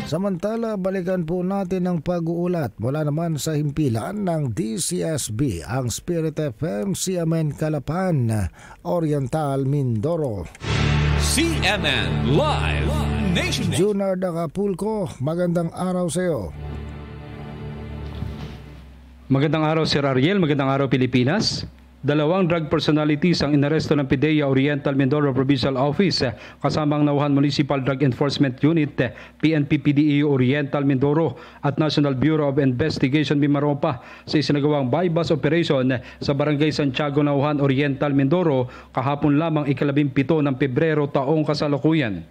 Samantala, balikan po natin ang pag-uulat mula naman sa himpilan ng DCSB, ang Spirit FM CMN Calapan, Oriental, Mindoro. CMN Live Nation. Junard Acapulco, magandang araw sa iyo. Magandang araw Sir Ariel, magandang araw Pilipinas. Dalawang drug personalities ang inaresto ng PIDEA Oriental Mindoro Provincial Office kasama ang Nauhan Municipal Drug Enforcement Unit, PNP-PDEO Oriental Mindoro at National Bureau of Investigation Mimaropa sa isinagawang bypass operation sa Barangay Santiago, Nauhan Oriental Mindoro kahapon lamang ika-17 ng Pebrero taong kasalukuyan.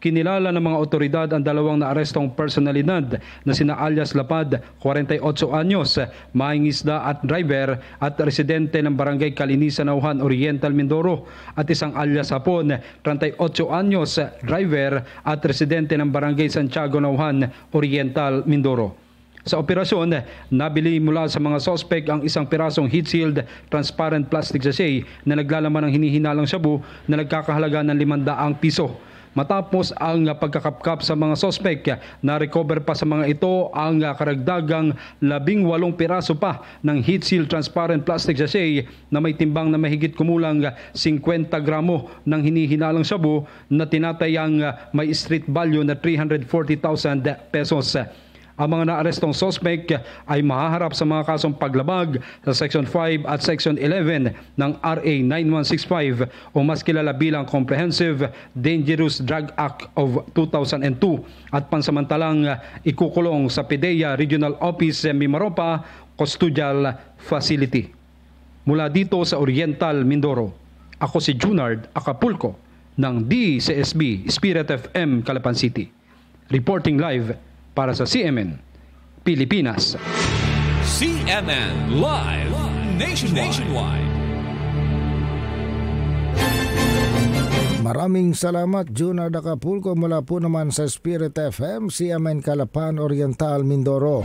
Kinilala ng mga otoridad ang dalawang naarestong personalidad na sina alias Lapad, 48 anyos, mahingisda at driver at residente ng Barangay Kalinisan, Nauhan Oriental Mindoro at isang alias Hapon, 38 anyos, driver at residente ng Barangay Santiago, Nauhan Oriental Mindoro. Sa operasyon, nabili mula sa mga sospek ang isang pirasong heat-sealed transparent plastic sachet na naglalaman ng hinihinalang shabu na nagkakahalaga ng 500 piso. Matapos ang pagkakapkap sa mga sospek, na-recover pa sa mga ito ang karagdagang 18 piraso pa ng heat-sealed transparent plastic sachet na may timbang na mahigit kumulang 50 gramo ng hinihinalang shabu na tinatayang may street value na 340,000 pesos. Ang mga naarestong suspect ay mahaharap sa mga kasong paglabag sa Section 5 at Section 11 ng RA 9165 o mas kilala bilang Comprehensive Dangerous Drug Act of 2002 at pansamantalang ikukulong sa PIDEA Regional Office Mimaropa Custodial Facility. Mula dito sa Oriental Mindoro, ako si Junard Acapulco ng DCSB Spirit FM Calapan City. Reporting live para sa CMN Pilipinas. CMN Live Nationwide. Maraming salamat, Junard Acapulco, mula po naman sa Spirit FM CMN Calapan, Oriental, Mindoro.